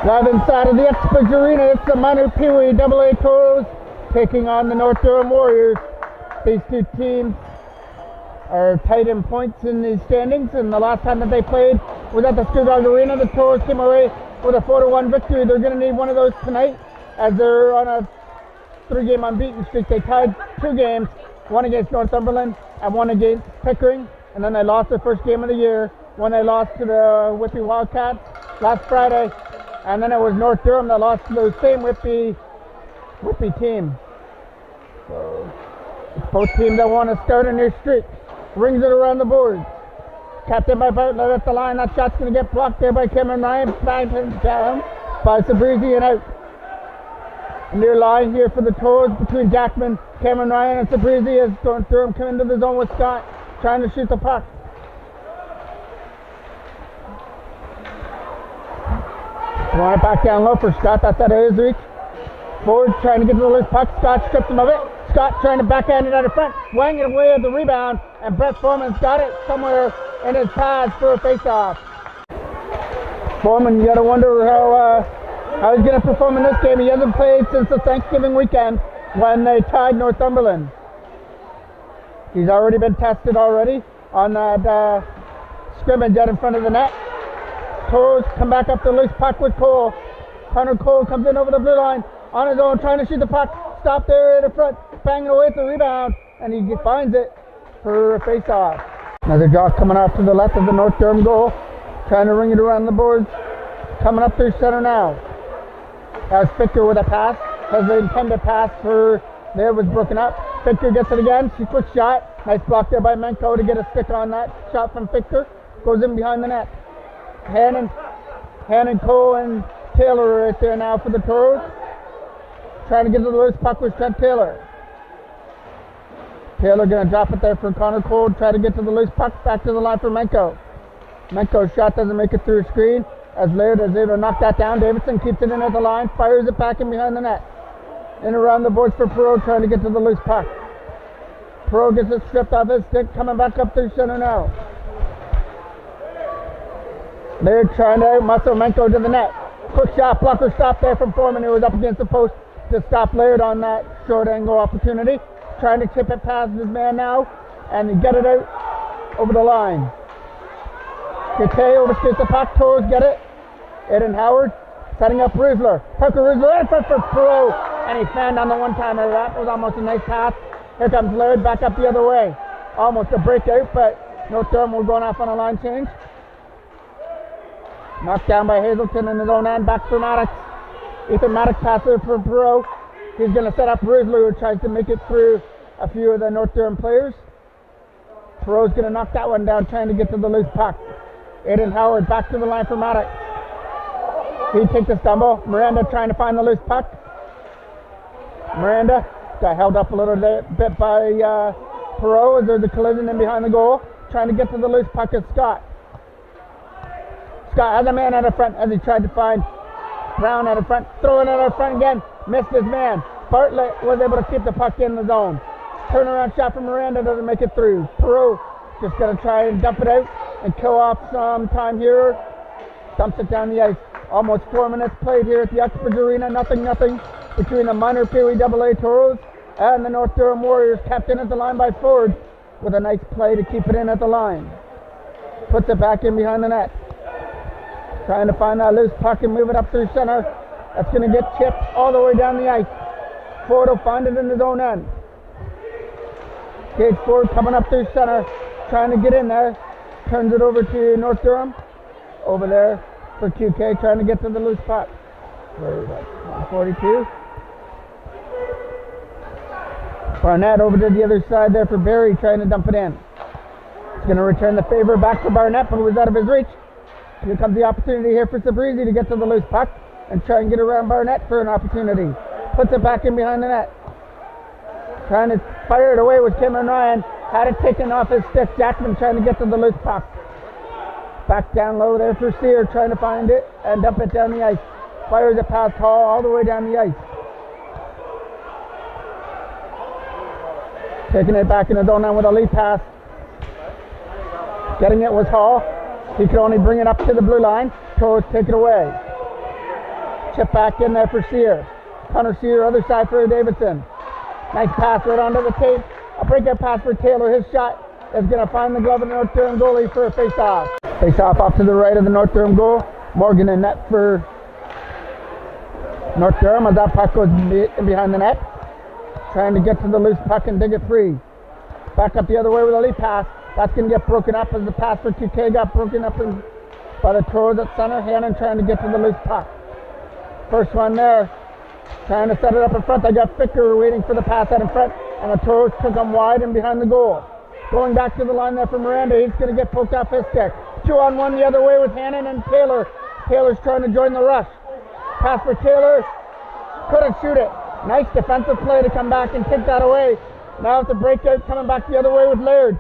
Live inside of the Expo Arena, it's the minor Pee Wee AA Toros taking on the North Durham Warriors. These two teams are tied in points in the standings, and the last time that they played was at the Screwdog Arena. The Toros came away with a 4-1 victory. They're going to need one of those tonight as they're on a 3-game unbeaten streak. They tied 2 games, one against Northumberland and one against Pickering, and then they lost their first game of the year when they lost to the Whitby Wildcats last Friday. And then it was North Durham that lost to the same Whitby team. So it's both teams that want to start a new streak. Rings it around the board. Captain by Bartlett at the line. That shot's going to get blocked there by Cameron Ryan. Back down by Sabrizi and out. Near line here for the Toros between Jackman, Cameron Ryan, and Sabrizi as North Durham come into the zone with Scott trying to shoot the puck. Throwing it back down low for Scott. That's out of his reach. Ford trying to get to the loose puck. Scott strips him of it. Scott trying to backhand it out of front. Wang it away at the rebound. And Brett Foreman's got it somewhere in his pads for a face-off. Foreman, you got to wonder how he's going to perform in this game. He hasn't played since the Thanksgiving weekend when they tied Northumberland. He's already been tested already on that scrimmage out in front of the net. Toros come back up the loose puck with Cole. Connor Cole comes in over the blue line on his own, trying to shoot the puck. Stop there in the front, banging away at the rebound, and he finds it for a face-off. Another draw coming off to the left of the North Durham goal, trying to ring it around the boards. Coming up through center now. As Fichter with a pass, has the intended pass for there was broken up. Fichter gets it again. She quick shot. Nice block there by Menko to get a stick on that shot from Fichter. Goes in behind the net. Hannon, Cole, and Taylor are right there now for the Toros. Trying to get to the loose puck with Trent Taylor. Taylor going to drop it there for Connor Cole. Try to get to the loose puck. Back to the line for Menko. Menko's shot doesn't make it through a screen as Laird is able to knock that down. Davidson keeps it in at the line. Fires it back in behind the net. In around the boards for Perot trying to get to the loose puck. Perot gets it stripped off his stick. Coming back up through center now. They're trying to muscle Menko to the net. Quick shot, blocker stop there from Foreman, who was up against the post to stop Laird on that short angle opportunity. Trying to chip it past his man now and get it out over the line. Kite overskate the puck, Toros get it. Eden Howard setting up Rizzler. Parker Rizzler in front for Perot, and he fanned on the one-timer. That was almost a nice pass. Here comes Laird back up the other way. Almost a breakout, but North Durham will going off on a line change. Knocked down by Hazelton in his own end. Back for Maddox. Ethan Maddox passes for Perot. He's going to set up Rizzler, who tries to make it through a few of the North Durham players. Perot's going to knock that one down, trying to get to the loose puck. Aiden Howard back to the line for Maddox. He takes a stumble. Miranda trying to find the loose puck. Miranda got held up a little bit by Perot as there's a collision in behind the goal. Trying to get to the loose puck is Scott. Scott has a man out of front as he tried to find Brown out of front. Throwing it out of front again. Missed his man. Bartlett was able to keep the puck in the zone. Turnaround shot from Miranda doesn't make it through. Perot just going to try and dump it out and kill off some time here. Dumps it down the ice. Almost 4 minutes played here at the Uxbridge Arena. Nothing between the minor Pee Wee AA Toros and the North Durham Warriors. Kept in at the line by Ford with a nice play to keep it in at the line. Puts it back in behind the net. Trying to find that loose puck and move it up through center. That's going to get chipped all the way down the ice. Ford will find it in his own end. Gage Ford coming up through center, trying to get in there. Turns it over to North Durham. Over there for QK, trying to get to the loose puck. Where is that? 42. Barnett over to the other side there for Barry, trying to dump it in. He's going to return the favor back to Barnett, but it was out of his reach. Here comes the opportunity here for Sabrizi to get to the loose puck and try and get around Barnett for an opportunity. Puts it back in behind the net. Trying to fire it away with Cameron Ryan. Had it taken off his stick. Jackman trying to get to the loose puck. Back down low there for Sear, trying to find it and dump it down the ice. Fires it past Hall all the way down the ice. Taking it back in his own end with a lead pass. Getting it was Hall. He could only bring it up to the blue line. Toros take it away. Chip back in there for Sear. Connor Sear, other side for Davidson. Nice pass right onto the tape. A breakout pass for Taylor. His shot is going to find the glove of the North Durham goalie for a face-off. Face-off off to the right of the North Durham goal. Morgan in net for North Durham as that puck goes in behind the net. Trying to get to the loose puck and dig it free. Back up the other way with a lead pass. That's going to get broken up as the pass for 2K got broken up by the Toros at center. Hannon trying to get to the loose puck. First one there. Trying to set it up in front. They got Ficker waiting for the pass out in front. And the Toros took him wide and behind the goal. Going back to the line there for Miranda. He's going to get poked off his stick. 2-on-1 the other way with Hannon and Taylor. Taylor's trying to join the rush. Pass for Taylor. Couldn't shoot it. Nice defensive play to come back and kick that away. Now it's a breakout coming back the other way with Laird.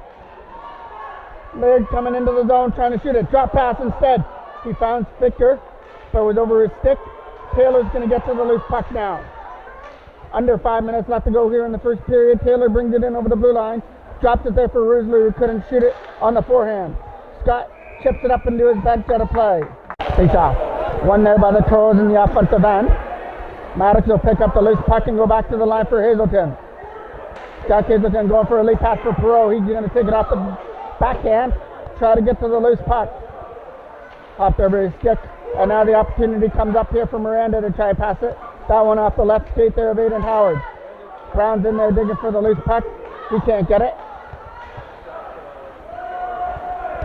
Laird coming into the zone trying to shoot it. Drop pass instead. He found Ficker, but it was over his stick. Taylor's going to get to the loose puck now. Under 5 minutes left to go here in the first period. Taylor brings it in over the blue line. Drops it there for Rusler, who couldn't shoot it on the forehand. Scott chips it up into his bench out of play. Face off. One there by the Toros in the offensive end. Maddox will pick up the loose puck and go back to the line for Hazelton. Scott Hazelton going for a lead pass for Perot. He's going to take it off the backhand. Try to get to the loose puck. Off there by his stick. And now the opportunity comes up here for Miranda to try and pass it. That one off the left skate there of Aiden Howard. Brown's in there digging for the loose puck. He can't get it.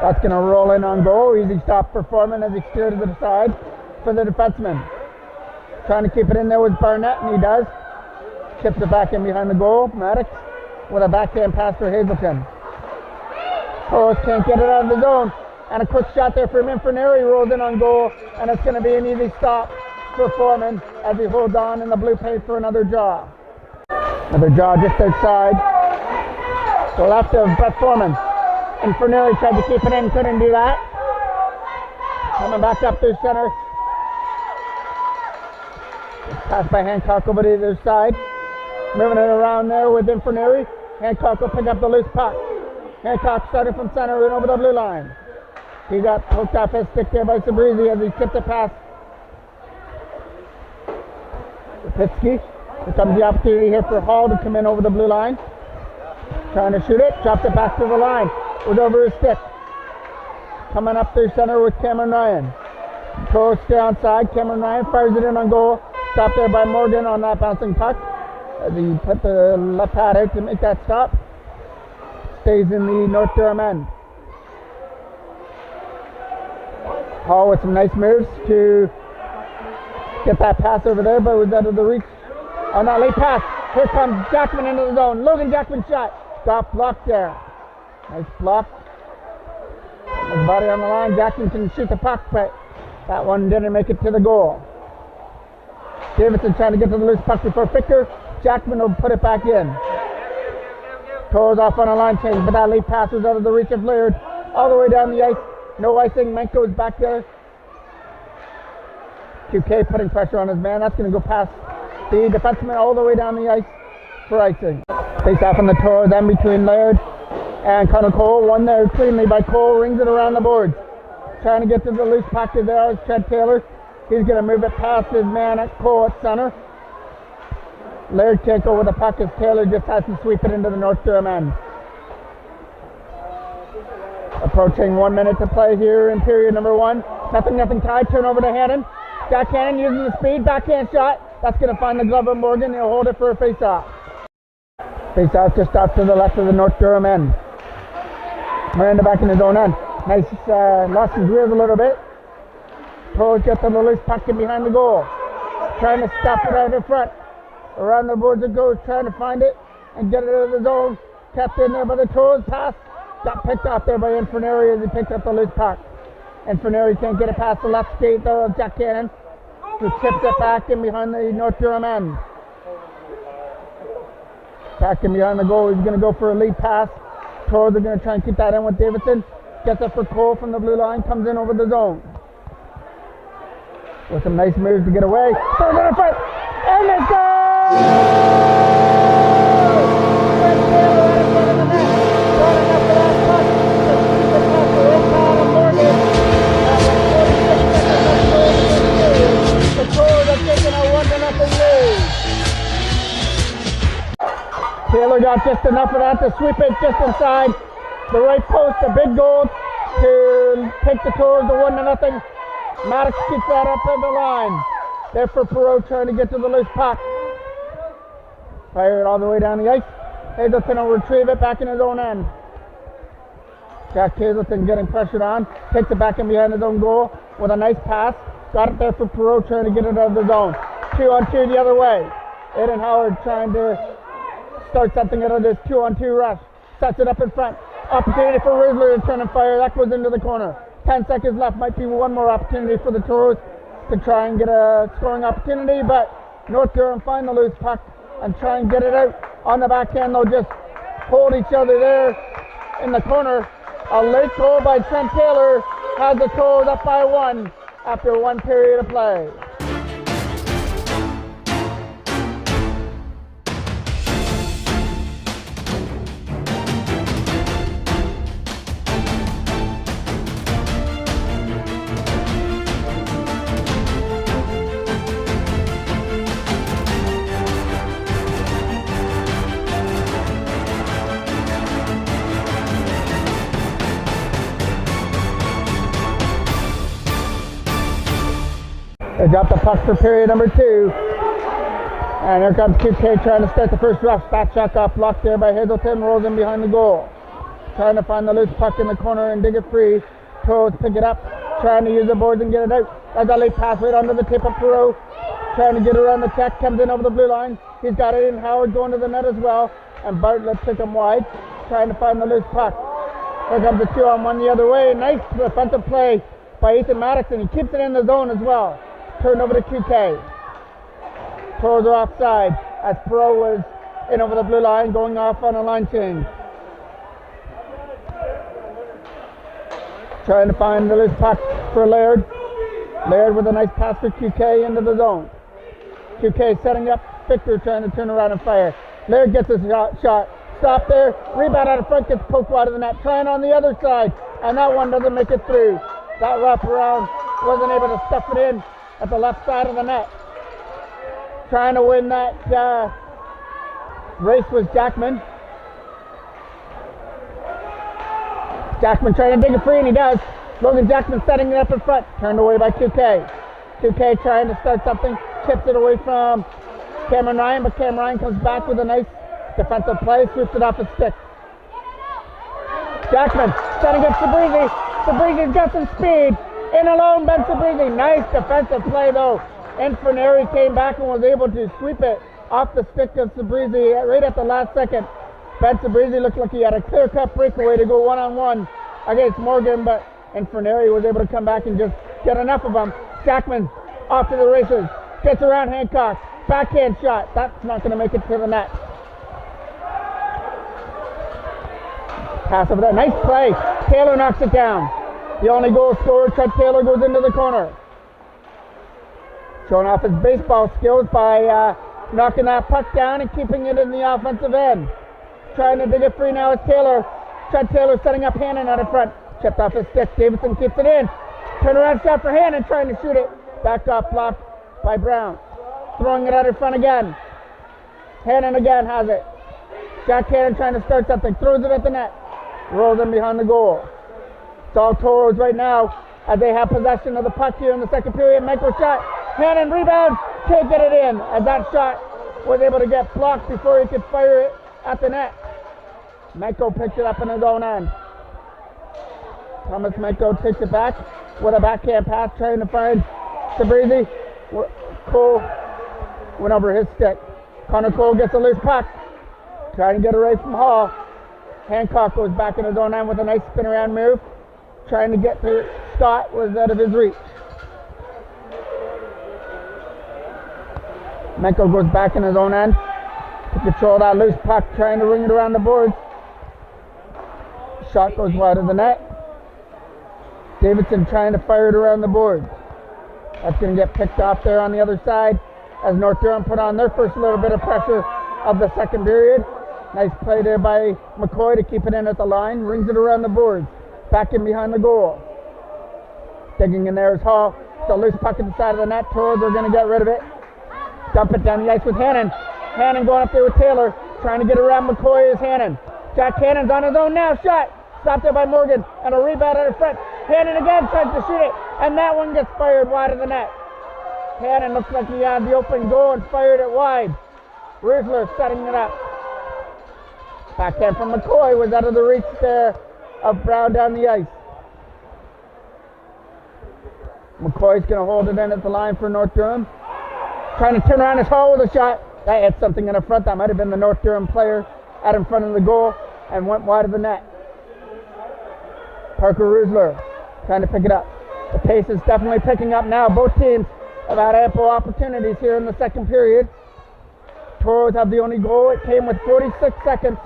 That's going to roll in on goal. Easy stop for Foreman as he steered to the side for the defenseman. Trying to keep it in there with Barnett, and he does. Chips it back in behind the goal. Maddox with a backhand pass for Hazelton. Toros can't get it out of the zone. And a quick shot there from Inferneri rolls in on goal, and it's going to be an easy stop for Foreman as he holds on in the blue paint for another draw. Another draw just outside. The left of Brett Foreman. Inferneri tried to keep it in, couldn't do that. Coming back up through center. Pass by Hancock over to the other side. Moving it around there with Inferneri. Hancock will pick up the loose puck. Hancock started from center and over the blue line. He got hooked off his stick there by Sabrizi as he tipped it past Lipitsky. Here comes the opportunity here for Hall to come in over the blue line. Trying to shoot it. Dropped it back to the line. It was over his stick. Coming up through center with Cameron Ryan. Toros stay onside. Cameron Ryan fires it in on goal. Stopped there by Morgan on that bouncing puck. As he put the left pad out to make that stop. Stays in the North Durham end. Hall with some nice moves to get that pass over there, but it was out of the reach. On that late pass, here comes Jackman into the zone. Logan Jackman shot. Got blocked there. Nice block. His body on the line. Jackman can shoot the puck, but that one didn't make it to the goal. Davidson trying to get to the loose puck before Ficker. Jackman will put it back in. Toros off on a line change, but that late pass was out of the reach of Laird. All the way down the ice. No icing. Menko is back there. QK putting pressure on his man. That's going to go past the defenseman all the way down the ice for icing. Face off on the Toros then between Laird and Connor Cole. One there cleanly by Cole. Rings it around the boards. Trying to get to the loose puck there is Trent Taylor. He's going to move it past his man at Cole at center. Laird can't go with the puck as Taylor just has to sweep it into the North Durham end. Approaching 1 minute to play here in period number one. Nothing tied. Turnover to Hannon. Jack Hannon using the speed. Backhand shot. That's going to find the glove of Morgan. He'll hold it for a face-off. Face-off just off to the left of the North Durham end. Miranda back in his own end. Nice, lost his wheels a little bit. Toros gets the loose puck in behind the goal. Trying to stop it out in front. Around the boards it goes, trying to find it and get it out of the zone. Kept in there by the Toros pass. Got picked off there by Inferneri as he picked up the loose puck. Inferneri can't get it past the left skate though of Jack Cannon, who tips it back in behind the North Durham end. Back in behind the goal, he's going to go for a lead pass. Toros are going to try and keep that in with Davidson. Gets it for Cole from the blue line, comes in over the zone. With some nice moves to get away. Throws it in front, and it's goal! The Toros got just enough of that to sweep it just inside the right post. A big goal to take the tours to 1-0. Maddox keeps that up in the line. There for Perot trying to get to the loose puck. Fire it all the way down the ice. Hazelton will retrieve it back in his own end. Jack Hazelton getting pressured on. Takes it back in behind his own goal with a nice pass. Got it there for Perot trying to get it out of the zone. 2-on-2 the other way. Aiden Howard trying to start something out of this 2-on-2 rush. Sets it up in front. Opportunity for Rizzler to turn and fire. That goes into the corner. 10 seconds left. Might be one more opportunity for the Toros to try and get a scoring opportunity, but North Durham find the loose puck and try and get it out. On the backhand, they'll just hold each other there in the corner. A late goal by Trent Taylor has the Toros up by 1 after 1 period of play. They drop the puck for period number 2. And here comes QK trying to start the first rush. That shot got blocked there by Hazelton. Rolls in behind the goal. Trying to find the loose puck in the corner and dig it free. Toros pick it up. Trying to use the boards and get it out. That's a late pass right under the tip of Perot. Trying to get around the check. Comes in over the blue line. He's got it in. Howard going to the net as well. And Bartlett took him wide. Trying to find the loose puck. Here comes the 2-on-1 the other way. Nice defensive play by Ethan Maddox. And he keeps it in the zone as well. Turned over to QK. Toros are offside as Perot was in over the blue line, going off on a line change. Trying to find the loose puck for Laird. Laird with a nice pass for QK into the zone. QK setting up. Victor trying to turn around and fire. Laird gets his shot. Stop there. Rebound out of front, gets poked wide of the net. Trying on the other side, and that one doesn't make it through. That wraparound wasn't able to stuff it in at the left side of the net. Trying to win that race was Jackman. Jackman trying to dig it free, and he does. Logan Jackman setting it up in front. Turned away by 2K. 2K trying to start something. Chips it away from Cameron Ryan, but Cameron Ryan comes back with a nice defensive play. Sweeps it off his stick. Jackman setting up Sabrizi. Sabrizi's got some speed. In alone, Ben Sabrizi. Nice defensive play though. Inferneri came back and was able to sweep it off the stick of Sabrizi right at the last second. Ben Sabrizi looked like he had a clear-cut breakaway to go one-on-one against Morgan, but Inferneri was able to come back and just get enough of him. Jackman off to the races. Gets around Hancock. Backhand shot. That's not going to make it to the net. Pass over there. Nice play. Taylor knocks it down. The only goal scorer, Trent Taylor, goes into the corner. Showing off his baseball skills by knocking that puck down and keeping it in the offensive end. Trying to dig it free now is Taylor. Trent Taylor setting up Hannon out in front. Chipped off his stick. Davidson keeps it in. Turnaround shot for Hannon, trying to shoot it. Back off blocked by Brown. Throwing it out in front again. Hannon again has it. Jack Hannon trying to start something. Throws it at the net. Rolls in behind the goal. It's all Toros right now as they have possession of the puck here in the second period. Micro shot. Hannon rebound. Can't get it in as that shot was able to get blocked before he could fire it at the net. Miko picks it up in his own end. Thomas Miko takes it back with a backhand pass trying to find Sabrizi. Cole went over his stick. Connor Cole gets a loose puck. Trying to get away from Hall. Hancock goes back in his own end with a nice spin around move. Trying to get to Scott was out of his reach. Miko goes back in his own end to control that loose puck, trying to ring it around the boards. Shot goes wide of the net. Davidson trying to fire it around the boards. That's going to get picked off there on the other side as North Durham put on their first little bit of pressure of the second period. Nice play there by McCoy to keep it in at the line. Rings it around the boards. Back in behind the goal. Digging in there is Hall. It's a loose puck at the side of the net. Toros are going to get rid of it. Dump it down the ice with Hannon. Hannon going up there with Taylor. trying to get around McCoy is Hannon. Jack Hannon's on his own now, shot. Stopped there by Morgan, and a rebound out in front. Hannon again tries to shoot it, and that one gets fired wide of the net. Hannon looks like he had the open goal and fired it wide. Rusler setting it up. Backhand from McCoy was out of the reach there of Brown down the ice. McCoy's going to hold it in at the line for North Durham. Trying to turn around his hole with a shot. That hit something in the front. That might have been the North Durham player out in front of the goal and went wide of the net. Parker Rusler trying to pick it up. The pace is definitely picking up now. Both teams have had ample opportunities here in the second period. Toros have the only goal. It came with 46 seconds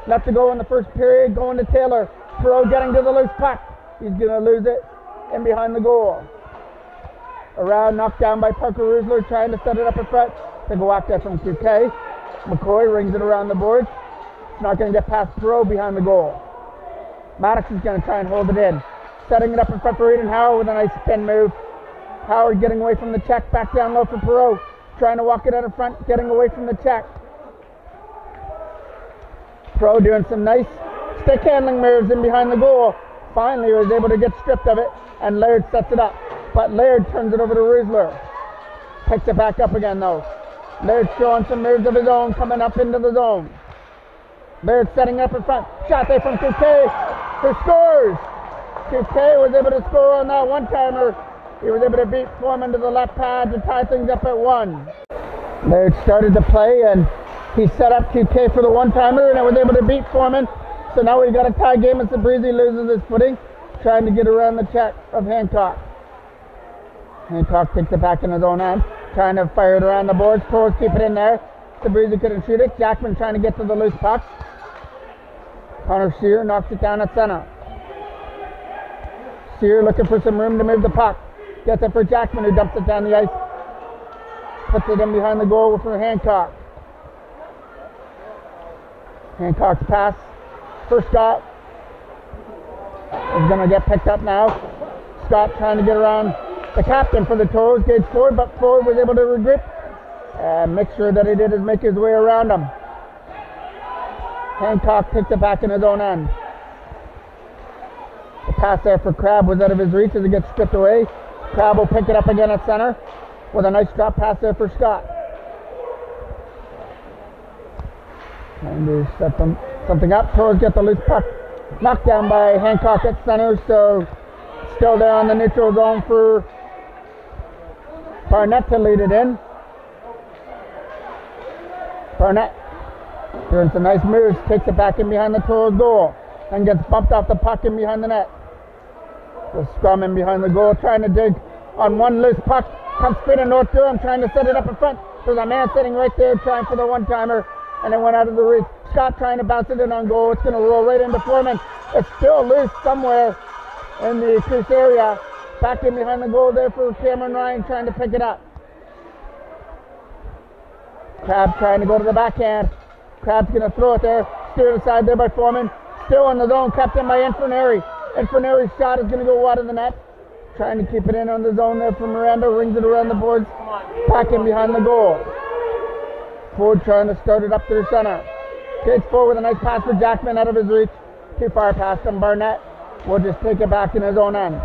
left to go in the first period. Going to Taylor. Perot getting to the loose puck. He's going to lose it in behind the goal. Around, knocked down by Parker Rusler, trying to set it up in front. To go out there from QK. McCoy rings it around the boards. It's not going to get past Perot behind the goal. Maddox is going to try and hold it in. Setting it up in front for Eden Howard with a nice spin move. Howard getting away from the check, back down low for Perot. Trying to walk it out in front, getting away from the check. Perot doing some nice stick handling moves in behind the goal. Finally was able to get stripped of it, and Laird sets it up. But Laird turns it over to Rusler. Picks it back up again though. Laird showing some moves of his own, coming up into the zone. Laird setting up in front. Shot there from QK, who scores. QK was able to score on that one-timer. He was able to beat Foreman to the left pad to tie things up at 1. Laird started to play, and he set up QK for the one-timer, and it was able to beat Foreman. So now we've got a tie game as Sabrizi loses his footing, trying to get around the check of Hancock. Hancock takes it back in his own end, trying to fire it around the boards. Toros keep it in there. Sabrizi couldn't shoot it. Jackman trying to get to the loose puck. Connor Sear knocks it down at center. Sear looking for some room to move the puck. Gets it for Jackman, who dumps it down the ice. Puts it in behind the goal for Hancock. Hancock's pass for Scott is going to get picked up now. Scott trying to get around the captain for the Toros, Gage Ford, but Ford was able to regrip and make sure that he did is make his way around him. Hancock takes it back in his own end. The pass there for Crabb was out of his reach as it gets stripped away. Crabb will pick it up again at center with a nice drop pass there for Scott. Trying to set something up. Toros get the loose puck. Knocked down by Hancock at center, so still there on the neutral zone for Barnett to lead it in. Barnett doing some nice moves, takes it back in behind the Toros goal, and gets bumped off the puck in behind the net. The scrum in behind the goal, trying to dig on one loose puck. Comes straight in North Durham, trying to set it up in front. There's a man sitting right there trying for the one-timer, and it went out of the reach. Scott trying to bounce it in on goal. It's going to roll right into Foreman. It's still loose somewhere in the crease area. Back in behind the goal there for Cameron Ryan, trying to pick it up. Crabb trying to go to the backhand. Crabb's going to throw it there. Steered aside there by Foreman. Still in the zone, kept in by Infirnari. Infirnari's shot is going to go wide of the net. Trying to keep it in on the zone there for Miranda. Rings it around the boards. Back in behind the goal. Ford trying to start it up to the center. Gage Ford with a nice pass for Jackman out of his reach. Too far past him. Barnett will just take it back in his own end.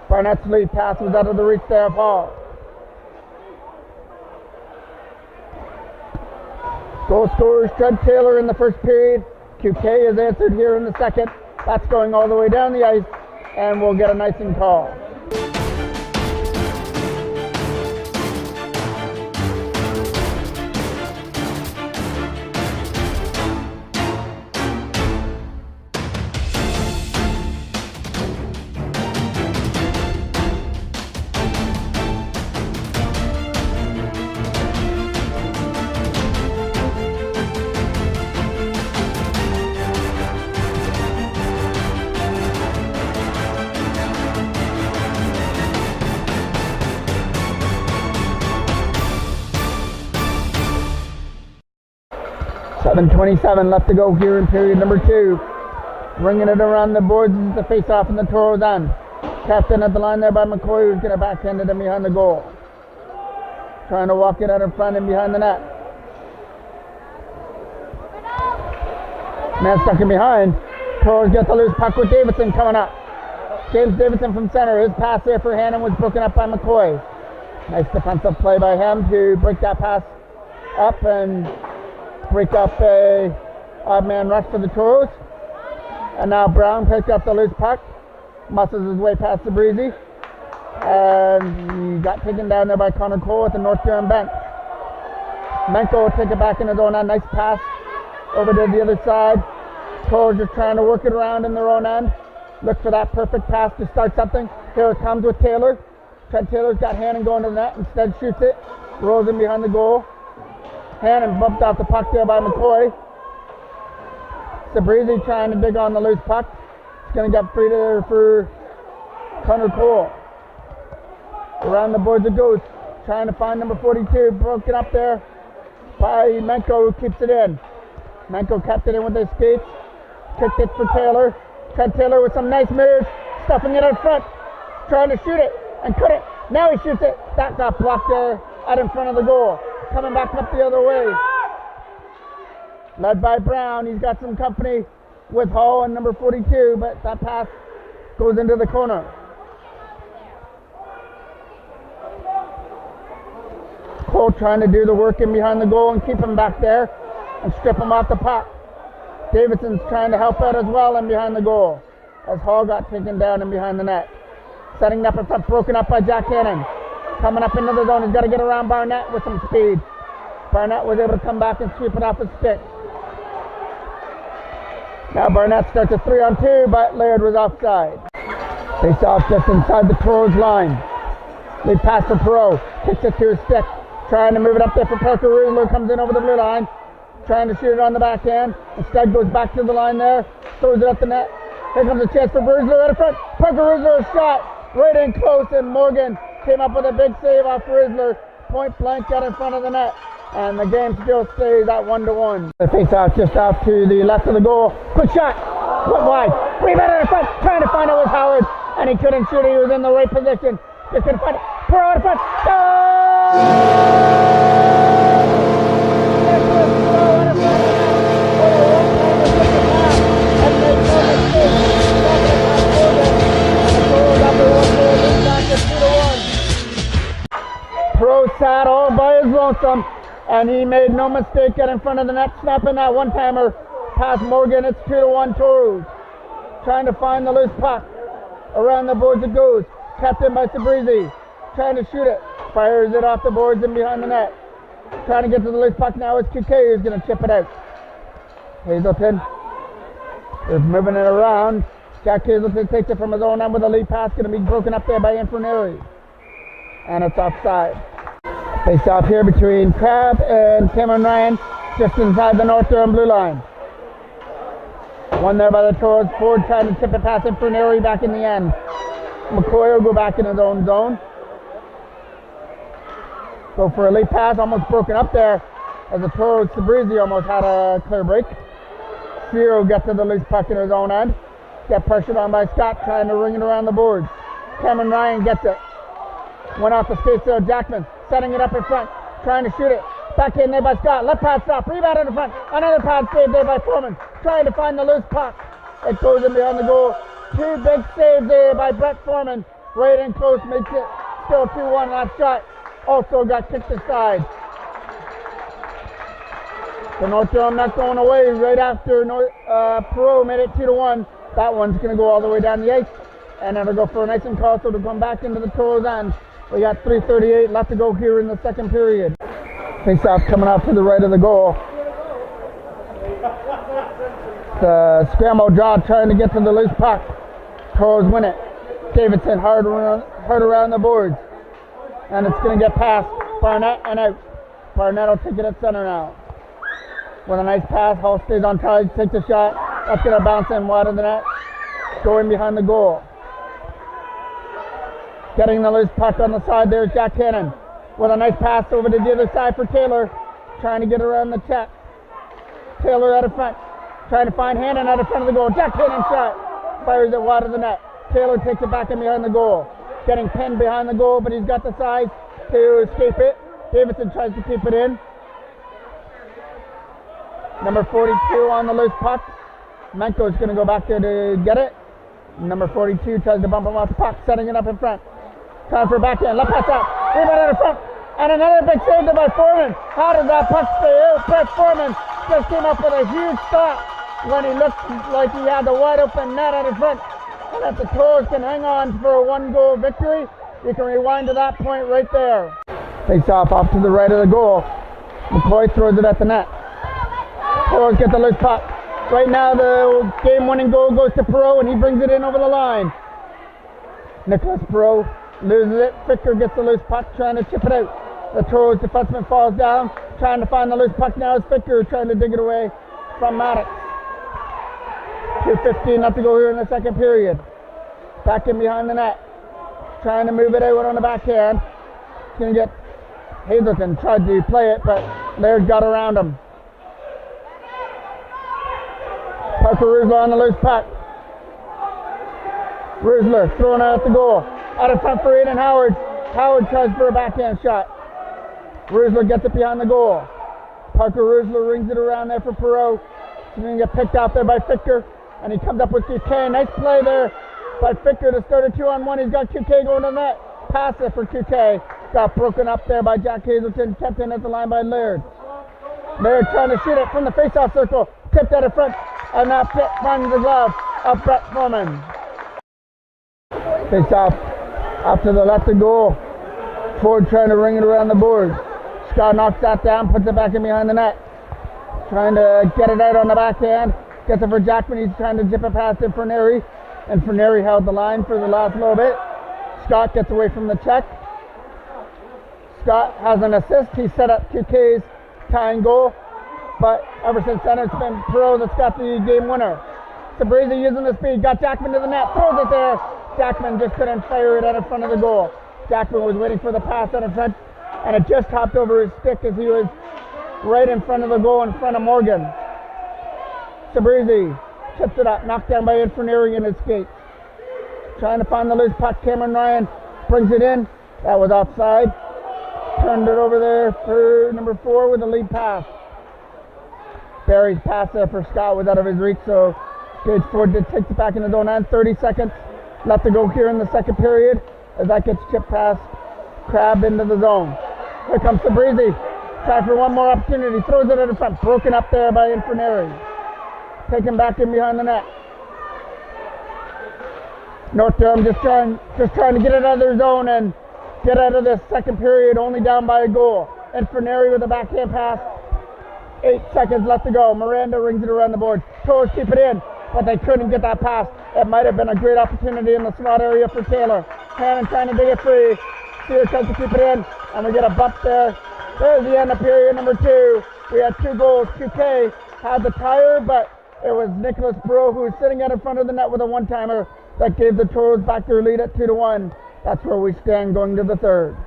Barnett's lead pass was out of the reach there of Hall. Goal scorers Trent Taylor in the first period. QK has answered here in the second. That's going all the way down the ice, and we'll get a icing call. .27 left to go here in period number 2. Bringing it around the boards as the face-off in the Toros end. Captain at the line there by McCoy, who's going to backhand it in behind the goal. Trying to walk it out in front and behind the net. Man stuck in behind. Toros get the loose puck with Davidson coming up. James Davidson from center. His pass there for Hannon was broken up by McCoy. Nice defensive play by him to break that pass up and break up a odd man rush for the Toros. And now Brown picked up the loose puck. Muscles his way past the Breezy. And he got taken down there by Connor Cole at the North Durham bench. Menko will take it back in his own end. Nice pass over to the other side. Toros just trying to work it around in their own end. Look for that perfect pass to start something. Here it comes with Taylor. Trent Taylor's got Hannon going to the net. Instead shoots it. Rolls in behind the goal. Hannon bumped off the puck there by McCoy. Sabrizi trying to dig on the loose puck. It's going to get free there for Connor Cole. Around the boards it goes. Trying to find number 42. Broken up there by Menko, who keeps it in. Menko kept it in with his skates. Kicked it for Taylor. Trent Taylor with some nice moves. Stuffing it out front. Trying to shoot it. And couldn't. Now he shoots it. That got blocked there out in front of the goal. Coming back up the other way. Led by Brown. He's got some company with Hall and number 42, but that pass goes into the corner. Cole trying to do the work in behind the goal and keep him back there and strip him off the puck. Davidson's trying to help out as well in behind the goal as Hall got taken down in behind the net. Setting up in front, broken up by Jack Hannon. Coming up into the zone, he's got to get around Barnett with some speed. Barnett was able to come back and sweep it off his stick. Now Barnett starts a 3-on-2, but Laird was offside. Face off just inside the Toros line. Lead pass for Perot. Kicks it to his stick. Trying to move it up there for Parker Rusler. Comes in over the blue line. Trying to shoot it on the backhand. Instead goes back to the line there. Throws it up the net. Here comes a chance for Rusler out of front. Parker Rusler a shot. Right in close, and Morgan came up with a big save off Rusler. Point blank out in front of the net. And the game still stays at 1-1. The face off just off to the left of the goal. Quick shot. Put wide. Rebound out in front. Trying to find it with Howard. And he couldn't shoot it. He was in the right position. Just going to find it. Pour out in front. Pro sat all by his lonesome, and he made no mistake getting in front of the net, snapping that one-timer past Morgan. It's 2-1 Toros. Trying to find the loose puck. Around the boards it goes. Kept in by Sabrizi. Trying to shoot it. Fires it off the boards and behind the net. Trying to get to the loose puck now. It's QK who's going to chip it out. Hazelton is moving it around. Jack Hazelton takes it from his own end with a lead pass. Going to be broken up there by Inferneri. And it's offside. Face off here between Crab and Cameron Ryan, just inside the North Durham blue line. One there by the Toros. Ford trying to tip it past Inferneri back in the end. McCoy will go back in his own zone. Go for a late pass, almost broken up there as the Toros. Sabrizi almost had a clear break. Ciro gets to the loose puck in his own end. Get pressured on by Scott, trying to ring it around the boards. Cameron Ryan gets it. Went off the skates there, Jackman, setting it up in front, trying to shoot it. Back in there by Scott, left pad stop, rebound in the front. Another pad save there by Foreman, trying to find the loose puck. It goes in behind the goal. Two big saves there by Brett Foreman. Right in close, makes it still 2-1. Last shot also got kicked aside. The North Durham not going away right after Perot made it 2-1. That one's going to go all the way down the ice. And it'll go for an icing call, so to come back into the Toros end. We got 3:38 left to go here in the second period. Face-off coming out to the right of the goal. The scramble draw trying to get to the loose puck. Toros win it. Davidson hard around the boards. And it's going to get past Barnett and out. Barnett will take it at center now. With a nice pass, Hall stays on target, takes a shot. That's going to bounce in wide of the net. Going behind the goal. Getting the loose puck on the side there is Jack Hannon. With a nice pass over to the other side for Taylor. Trying to get around the check. Taylor out of front. Trying to find Hannon out of front of the goal. Jack Hannon shot. Fires it wide of the net. Taylor takes it back in behind the goal. Getting pinned behind the goal, but he's got the size to escape it. Davidson tries to keep it in. Number 42 on the loose puck. Menko's going to go back there to get it. Number 42 tries to bump him off the puck, setting it up in front. Time for a backhand, left pass out, rebound out in front, and another big save there by Foreman. How did that puck stay out? Brett Foreman just came up with a huge stop when he looked like he had the wide open net out in front. And if the Toros can hang on for a 1-goal victory, you can rewind to that point right there. Face off to the right of the goal. McCoy throws it at the net. Toros get the loose puck. Right now the game-winning goal goes to Perreault and he brings it in over the line. Nicholas Perreault loses it. Ficker gets the loose puck, trying to chip it out. The Toros defenseman falls down, trying to find the loose puck now as Ficker trying to dig it away from Maddox. 2:15 left to go here in the second period. Back in behind the net. Trying to move it out on the backhand. He's going to get Hazelton tried to play it, but Laird got around him. Parker Rusler on the loose puck. Rusler throwing out at the goal. Out in front for Aiden Howard. Howard tries for a backhand shot. Rusler gets it behind the goal. Parker Rusler rings it around there for Perreault. He's going to get picked out there by Ficker. And he comes up with QK. Nice play there by Ficker to start a 2-on-1. He's got QK going to the net. Pass it for QK. Got broken up there by Jack Hazelton. Kept in at the line by Laird. Laird trying to shoot it from the face-off circle. Tipped out in front. And that pit finds the glove of Brett Foreman. Face-off up to the left of goal. Ford trying to ring it around the board. Scott knocks that down. Puts it back in behind the net. Trying to get it out on the backhand. Gets it for Jackman. He's trying to zip it past Infirneri. Infirneri held the line for the last little bit. Scott gets away from the check. Scott has an assist. He set up QK's tying goal. But ever since then, it's been Perreault that's got the game winner. Sabrizi using the speed. Got Jackman to the net. Throws it there. Jackman just couldn't fire it out in front of the goal. Jackman was waiting for the pass out in front. And it just hopped over his stick as he was right in front of the goal in front of Morgan. Sabrizi chips it up, knocked down by Infirneri in his skates. Trying to find the loose puck. Cameron Ryan brings it in. That was offside. Turned it over there for number 4 with a lead pass. Barry's pass there for Scott was out of his reach, so Gage Ford did take it back in his own end. 30 seconds left to go here in the second period as that gets chipped past Crab into the zone. Here comes Sabrizi. Try for one more opportunity. Throws it in front. Broken up there by Infirneri. Taken back in behind the net. North Durham just trying to get it out of their zone and get out of this second period only down by a goal. Infirneri with a backhand pass. 8 seconds left to go. Miranda rings it around the board. Toros keep it in, but they couldn't get that pass. It might have been a great opportunity in the slot area for Taylor. Hannon trying to dig it free. Steele tries to keep it in, and we get a bump there. There's the end of period number 2. We had 2 goals. QK had the tire, but it was Nicholas Perreault who was sitting out in front of the net with a one-timer that gave the Toros back their lead at 2-1. That's where we stand going to the third.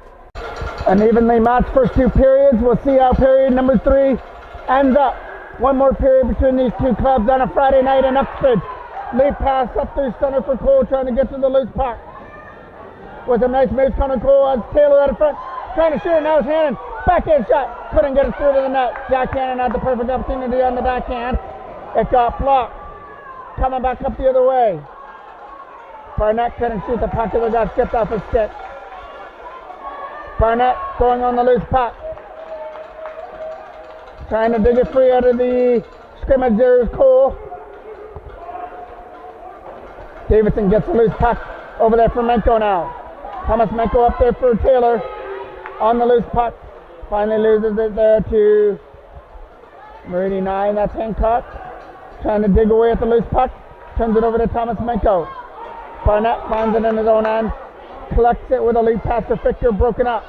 An evenly matched first 2 periods. We'll see how period number 3 ends up. One more period between these 2 clubs on a Friday night in Uxbridge. Lead pass up through center for Cole, trying to get to the loose puck. With a nice move coming Cole as Taylor out in front, trying to shoot it. Now it's Hannon. Backhand shot. Couldn't get it through to the net. Jack Hannon had the perfect opportunity on the backhand. It got blocked. Coming back up the other way. Barnett couldn't shoot the puck. It got stripped off his stick. Barnett going on the loose puck. Trying to dig it free out of the scrimmage there is Cole. Davidson gets the loose puck over there for Menko now. Thomas Menko up there for Taylor. On the loose puck. Finally loses it there to number 89. That's Hancock. Trying to dig away at the loose puck. Turns it over to Thomas Menko. Barnett finds it in his own end. Collects it with a lead pass to Fichter. Broken up.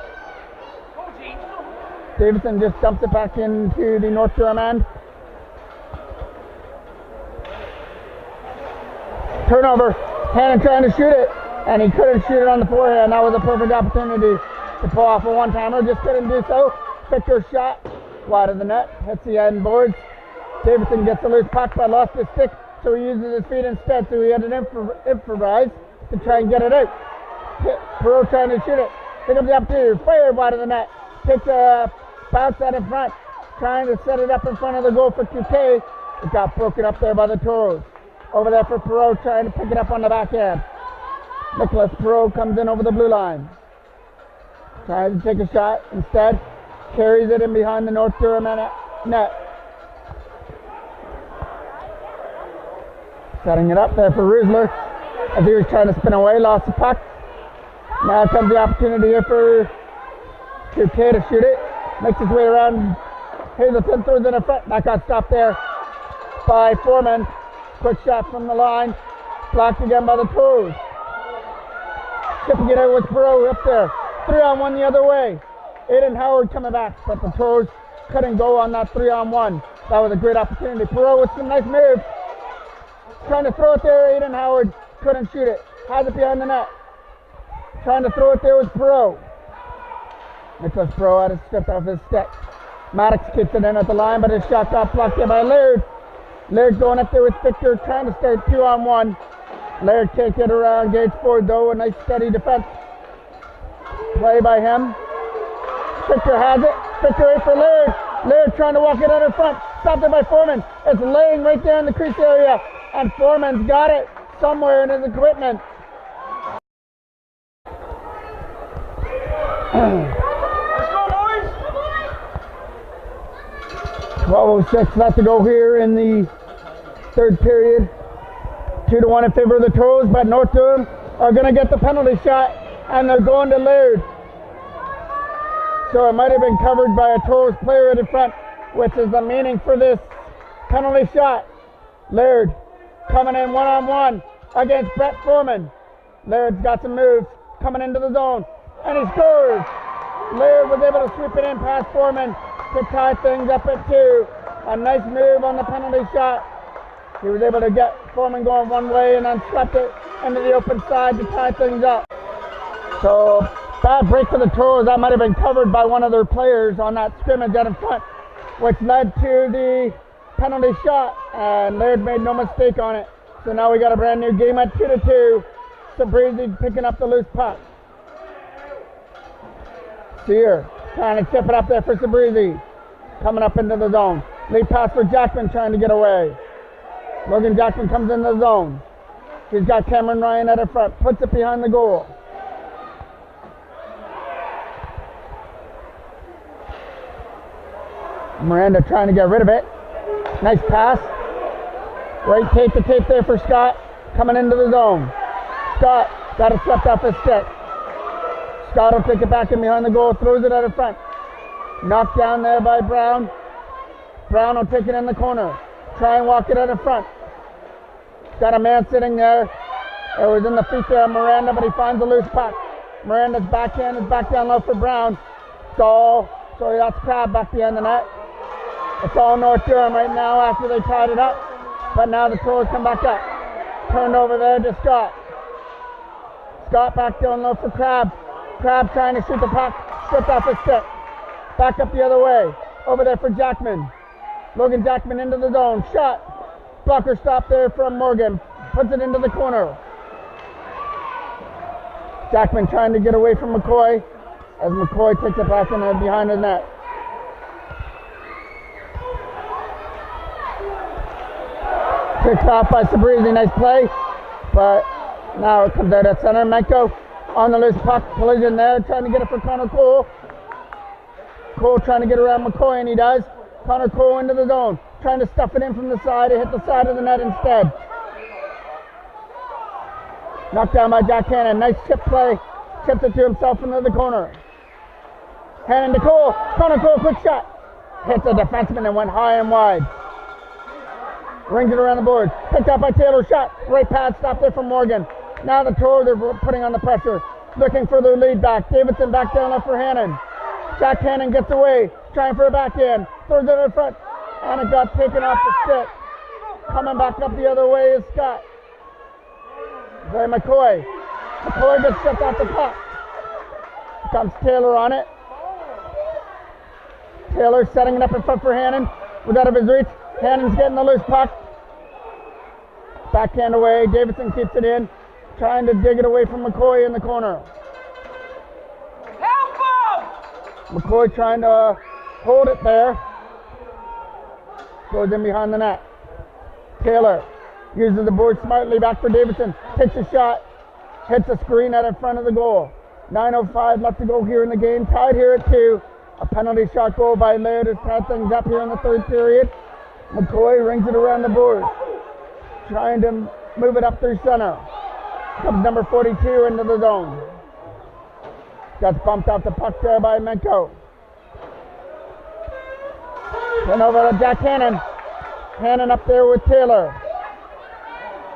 Davidson just dumps it back into the North Durham end. Turnover. Hannon trying to shoot it, and he couldn't shoot it on the forehand. That was a perfect opportunity to pull off a one-timer. Just couldn't do so. Fichter's shot wide of the net. Hits the end boards. Davidson gets the loose puck, but lost his stick, so he uses his feet instead. So he had an improvise to try and get it out. Perreault trying to shoot it. Pick up the opportunity. Fire wide of the net. Takes a bounce out in front. Trying to set it up in front of the goal for QK. It got broken up there by the Toros. Over there for Perot, trying to pick it up on the backhand. Nicholas Perot comes in over the blue line. Trying to take a shot. Instead, carries it in behind the North Durham net. Setting it up there for Rusler as he was trying to spin away, lost the puck. Now comes the opportunity here for Couttet to shoot it. Makes his way around. Hazelton throws it in front. That got stopped there by Foreman. Quick shot from the line. Blocked again by the Toros. Shipping it out with Perot up there. 3-on-1 the other way. Aiden Howard coming back, but the Toros couldn't go on that 3-on-1. That was a great opportunity. Perot with some nice moves. Trying to throw it there. Aiden Howard couldn't shoot it. Has it behind the net. Trying to throw it there with Perot. Nicholas Perot had it stripped off his stick. Maddox kicks it in at the line, but his shot got blocked there by Laird. Laird going up there with Victor, trying to start 2-on-1. Laird takes it around Gage Ford though, a nice steady defense play by him. Victor has it. Victor right for Laird. Laird trying to walk it out in front. Stopped it by Foreman. It's laying right there in the crease area, and Foreman's got it somewhere in his equipment. Let's go, boys! 12:06 left to go here in the third period. 2-1 in favor of the Toros, but North Durham are going to get the penalty shot, and they're going to Laird. So it might have been covered by a Toros player in front, which is the meaning for this penalty shot. Laird coming in 1-on-1 against Brett Foreman. Laird's got some moves coming into the zone, and he scores. Laird was able to sweep it in past Foreman to tie things up at 2. A nice move on the penalty shot. He was able to get Foreman going one way and then swept it into the open side to tie things up. So, bad break for the Toros. That might have been covered by one of their players on that scrimmage out in front, which led to the penalty shot, and Laird made no mistake on it. So now we got a brand new game at 2-2. Sabrizi picking up the loose puck. Sear trying to chip it up there for Sabrizi. Coming up into the zone. Lead pass for Jackman trying to get away. Logan Jackman comes in the zone. He's got Cameron Ryan at the front. Puts it behind the goal. Miranda trying to get rid of it. Nice pass. Right tape to tape there for Scott. Coming into the zone. Scott got it swept off his stick. Scott will take it back in behind the goal. Throws it out in front. Knocked down there by Brown. Brown will take it in the corner. Try and walk it out in front. Got a man sitting there. It was in the feet there of Miranda, but he finds a loose puck. Miranda's backhand is back down low for Brown. Stall. So that's Crab back behind the net. It's all North Durham right now after they tied it up. But now the Toros come back up. Turned over there to Scott. Scott back down low for Crab. Crab trying to shoot the puck. Stripped off his stick. Back up the other way. Over there for Jackman. Logan Jackman into the zone. Shot. Blocker stop there from Morgan. Puts it into the corner. Jackman trying to get away from McCoy as McCoy takes it back in there behind the net. Picked off by Sabrizi. Nice play. But now it comes out at center. Menko on the loose puck. Collision there. Trying to get it for Connor Cole. Cole trying to get around McCoy, and he does. Connor Cole into the zone. Trying to stuff it in from the side. It hit the side of the net instead. Knocked down by Jack Hannon. Nice chip play. Chips it to himself into the corner. Hannon to Cole. Connor Cole, quick shot. Hits the defenseman and went high and wide. Rings it around the board. Picked up by Taylor. Shot. Right pad. Stop there from Morgan. Now the Toros are putting on the pressure. Looking for their lead back. Davidson back down up for Hannon. Jack Hannon gets away. Trying for a backhand. Throws it in front. And it got taken off the stick. Coming back up the other way is Scott. By McCoy. McCoy gets stripped off the puck. Comes Taylor on it. Taylor setting it up in front for Hannon. Was out of his reach. Hannon's getting the loose puck. Backhand away. Davidson keeps it in. Trying to dig it away from McCoy in the corner. Help him! McCoy trying to hold it there. Goes in behind the net. Taylor uses the board smartly back for Davidson. Takes a shot. Hits a screen out in front of the goal. 9:05 left to go here in the game. Tied here at 2. A penalty shot goal by Laird has tied things up here in the third period. McCoy rings it around the board. Trying to move it up through center. Comes number 42 into the zone. Gets bumped off the puck there by Menko. Turn over to Jack Hannon. Hannon up there with Taylor.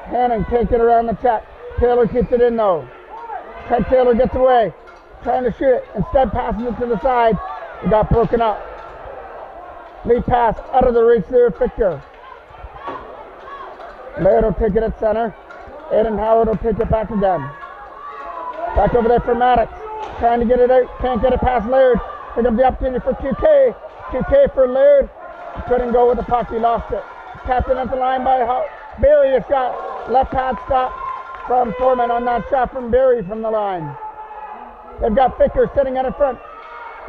Hannon takes it around the check. Taylor keeps it in though. Trent Taylor gets away. Trying to shoot it. Instead passes it to the side. It got broken up. Lead pass out of the reach there, Fichter. Laird will take it at center. Aiden Howard will take it back again. Back over there for Maddox. Trying to get it out. Can't get it past Laird. Here comes the opportunity for QK. QK for Laird. Couldn't go with the puck. He lost it. Captain at the line by Barry. A shot. Left hand stop from Foreman on that shot from Barry from the line. They've got Ficker sitting out in front.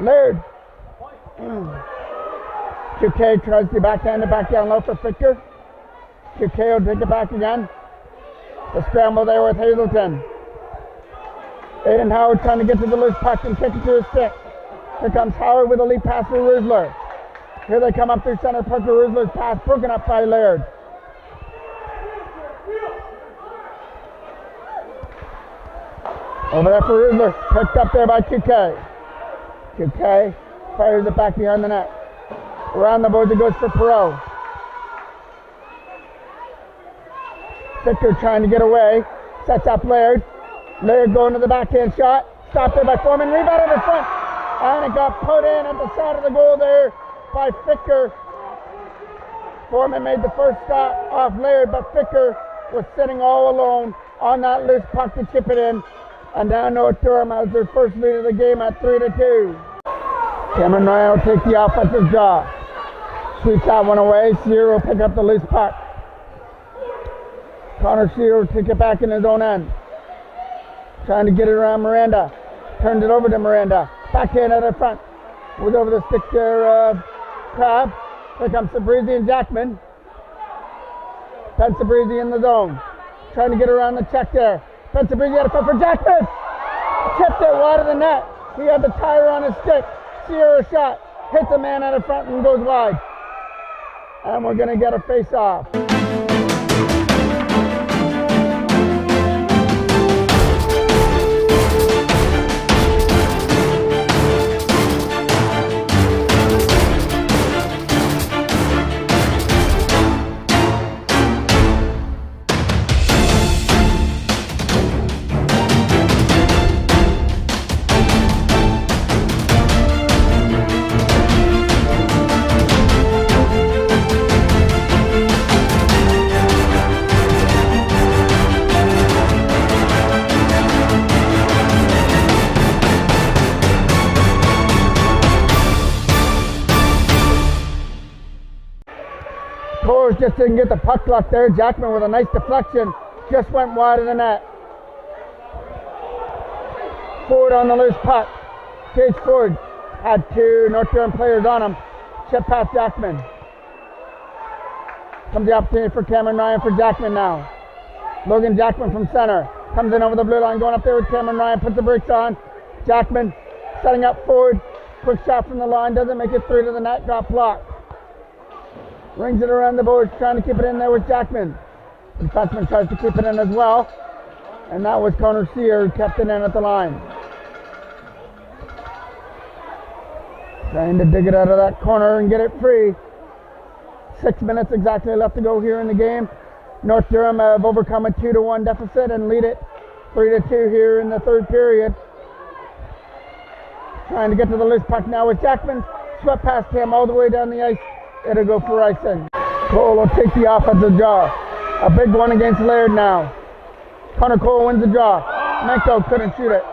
Laird. QK tries to backhand it back down low for Ficker. QK will take it back again. The scramble there with Hazelton. Aiden Howard trying to get to the loose puck and kick it to his stick. Here comes Howard with a lead pass for Rizzler. Here they come up through center. Parker Rizzler's pass broken up by Laird. Over there for Rizzler. Picked up there by QK. QK fires it back behind the net. Around the boards it goes for Perot. Victor trying to get away. Sets up Laird. Laird going to the backhand shot. Stopped there by Foreman. Rebounded in front. And it got put in at the side of the goal there by Ficker. Foreman made the first stop off Laird, but Ficker was sitting all alone on that loose puck to chip it in. And now North Durham has their first lead of the game at 3-2. Cameron Ryan will take the offensive draw. Sweeps that one away. Sear will pick up the loose puck. Connor Sear will take it back in his own end. Trying to get it around Miranda. Turned it over to Miranda. Backhand out in front. Was over the stick there, Crab. Here comes Sabrizi and Jackman. Ben Sabrizi in the zone. Trying to get around the check there. Ben Sabrizi out of front for Jackman. Tipped it wide of the net. He had the tire on his stick. Sear a shot. Hits a man out of front and goes wide. And we're going to get a face-off. Just didn't get the puck luck there. Jackman with a nice deflection just went wide of the net. Ford on the loose puck. Gage Ford had two North Durham players on him. Chip past Jackman. Comes the opportunity for Cameron Ryan for Jackman now. Logan Jackman from center. Comes in over the blue line, going up there with Cameron Ryan. Puts the brakes on. Jackman setting up Ford. Quick shot from the line. Doesn't make it through to the net. Got blocked. Rings it around the boards, trying to keep it in there with Jackman. The defenseman tries to keep it in as well. And that was Connor Sear who kept it in at the line. Trying to dig it out of that corner and get it free. 6 minutes exactly left to go here in the game. North Durham have overcome a 2-1 deficit and lead it 3-2 here in the third period. Trying to get to the loose puck now with Jackman. Swept past him all the way down the ice. It'll go for icing. Cole will take the offensive draw. A big one against Laird now. Connor Cole wins the draw. Menko couldn't shoot it.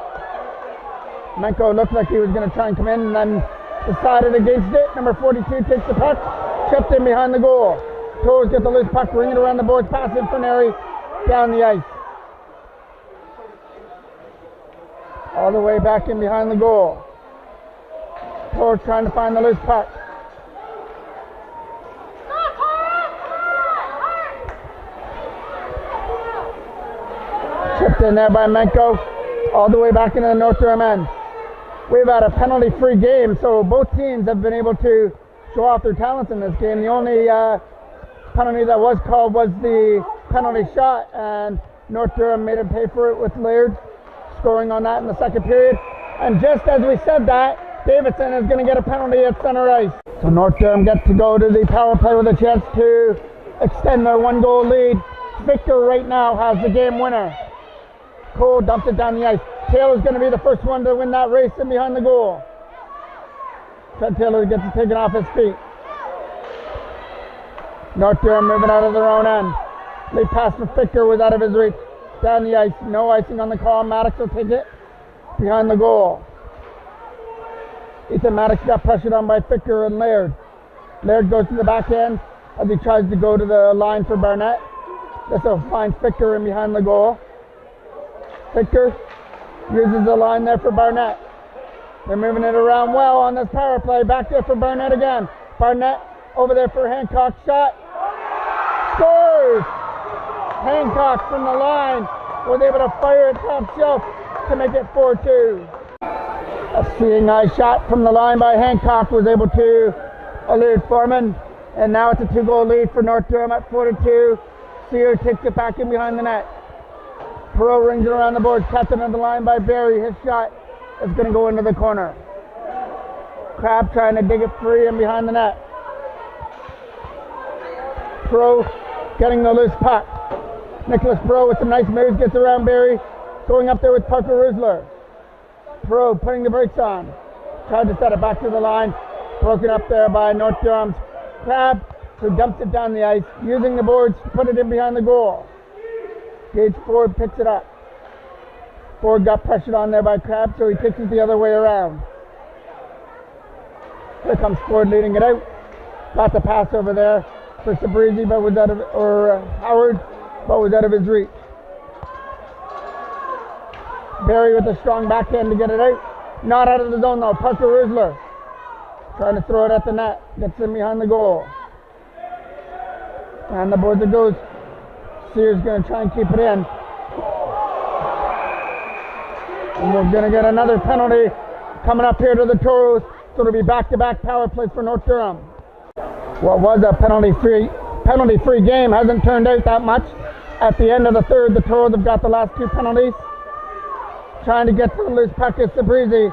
Menko looked like he was going to try and come in and then decided against it. Number 42 takes the puck. Chipped in behind the goal. Toes get the loose puck, ring it around the boards, pass it for Neri down the ice. All the way back in behind the goal. Toes trying to find the loose puck. Chipped in there by Menko, all the way back into the North Durham end. We've had a penalty-free game, so both teams have been able to show off their talents in this game. The only penalty that was called was the penalty shot, and North Durham made him pay for it with Laird scoring on that in the second period. And just as we said that, Davidson is going to get a penalty at center ice. So North Durham gets to go to the power play with a chance to extend their 1-goal lead. Victor right now has the game winner. Cole dumps it down the ice. Taylor's going to be the first one to win that race in behind the goal. Trent Taylor gets it taken off his feet. North Durham moving out of their own end. Lead pass for Ficker was out of his reach. Down the ice, no icing on the call. Maddox will take it behind the goal. Ethan Maddox got pressured on by Ficker and Laird. Laird goes to the back end as he tries to go to the line for Barnett. This will find Ficker in behind the goal. Ficker uses the line there for Barnett. They're moving it around well on this power play. Back there for Barnett again. Barnett over there for Hancock. Shot. Scores! Hancock from the line was able to fire it top shelf to make it 4-2. A seeing eye shot from the line by Hancock was able to elude Foreman. And now it's a 2-goal lead for North Durham at 4-2. Sear takes it back in behind the net. Perot rings it around the board, captain of the line by Barry. His shot is going to go into the corner. Crab trying to dig it free and behind the net. Perot getting the loose puck. Nicholas Perot with some nice moves, gets around Barry. Going up there with Parker Rusler. Perot putting the brakes on. Tried to set it back to the line. Broken up there by North Durham's Crab, who dumps it down the ice, using the boards to put it in behind the goal. Gage Ford picks it up. Ford got pressured on there by Crab, so he takes it the other way around. Here comes Ford leading it out. Got the pass over there for Sabrizi, but was out of, Howard, but was out of his reach. Barry with a strong backhand to get it out. Not out of the zone though. Parker Rusler trying to throw it at the net. Gets in behind the goal. And the boards it goes. Sears going to try and keep it in. And we're going to get another penalty coming up here to the Toros. So it'll be back-to-back power plays for North Durham. What was a penalty-free game hasn't turned out that much. At the end of the third, the Toros have got the last 2 penalties. Trying to get to the loose puck is Sabrizi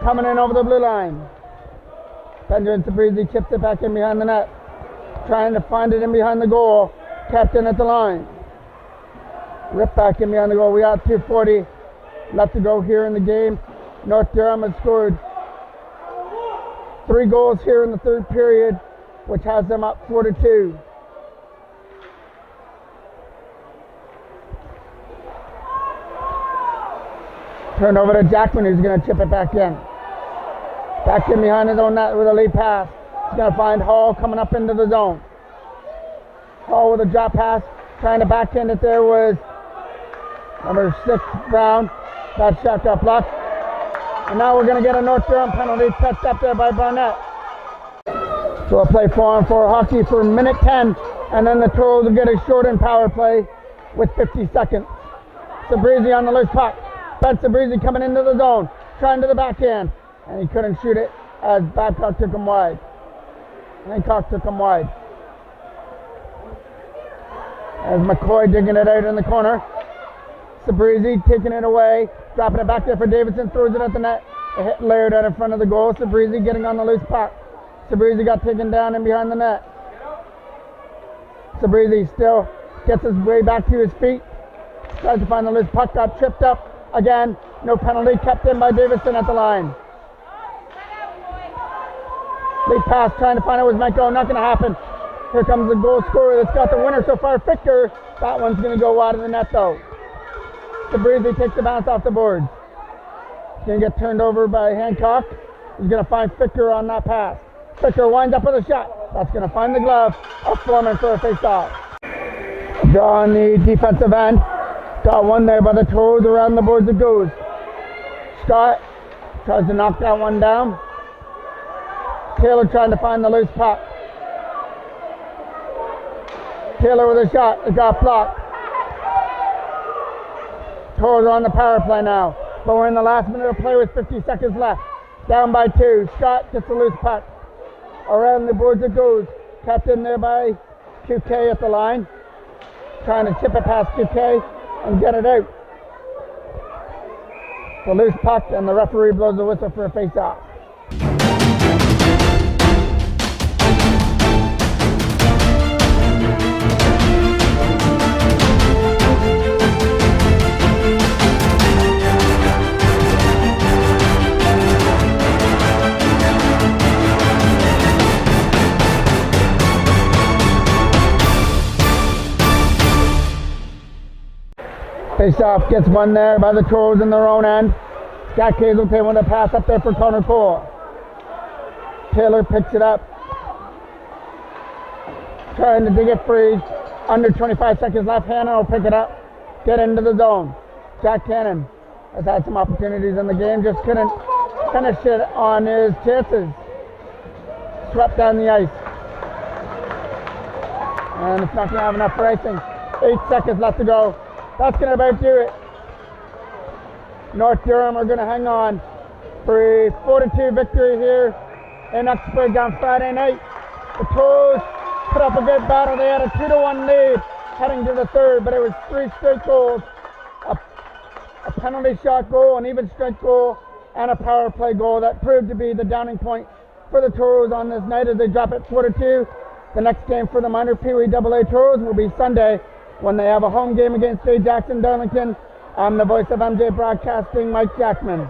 coming in over the blue line. Benjamin Sabrizi chips it back in behind the net. Trying to find it in behind the goal. Kept in at the line. Ripped back in behind the goal. We got 2:40 left to go here in the game. North Durham has scored 3 goals here in the third period, which has them up 4-2. Turned over to Jackman, who's going to chip it back in. Back in behind his own net with a lead pass. He's going to find Hall coming up into the zone. Hall with a drop pass. Trying to backhand it there was number 6, Brown. That shot got blocked. And now we're going to get a North Durham penalty touched up there by Barnett. So we'll play 4-on-4 hockey for minute 10. And then the Toros will get a shortened power play with 50 seconds. Sabrizi on the loose puck. Ben Sabrizi coming into the zone. Trying to the backhand. And he couldn't shoot it as Babcock took him wide. Hancock took him wide. As McCoy digging it out in the corner. Sabrizi taking it away. Dropping it back there for Davidson. Throws it at the net. A hit Laird out in front of the goal. Sabrizi getting on the loose puck. Sabrizi got taken down and behind the net. Sabrizi still gets his way back to his feet. Tries to find the loose puck. Got tripped up. Again, no penalty. Kept in by Davidson at the line. Lead pass, trying to find out was Menko. Not going to happen. Here comes the goal scorer that's got the winner so far, Ficker. That one's going to go wide of the net though. Sabrizi takes the bounce off the boards. He's going to get turned over by Hancock. He's going to find Ficker on that pass. Ficker winds up with a shot. That's going to find the glove of Foreman for a face-off. Draw on the defensive end. Got one there by the Toros. Around the boards it goes. Scott tries to knock that one down. Taylor trying to find the loose puck. Taylor with a shot. It got blocked. Toros are on the power play now, but we're in the last minute of play with 50 seconds left. Down by 2. Scott gets a loose puck. Around the boards it goes. Kept in there by QK at the line. Trying to tip it past QK and get it out. The loose puck, and the referee blows the whistle for a face-off. Face-off gets won there by the Toros in their own end. Scott Hazelton with a pass up there for Connor Cole. Taylor picks it up. Trying to dig it free. Under 25 seconds left. Hannon will pick it up. Get into the zone. Jack Cannon has had some opportunities in the game. Just couldn't finish it on his chances. Swept down the ice. And it's not going to have enough for icing. 8 seconds left to go. That's going to about do it. North Durham are going to hang on for a 4-2 victory here in Uxbridge on Friday night. The Toros put up a good battle. They had a 2-1 lead heading to the third, but it was 3 straight goals, a penalty shot goal, an even strength goal, and a power play goal that proved to be the downing point for the Toros on this night as they drop it 4-2. The next game for the minor Pee Wee AA Toros will be Sunday when they have a home game against J. Jackson Darlington. I'm the voice of MJ Broadcasting, Mike Jackman.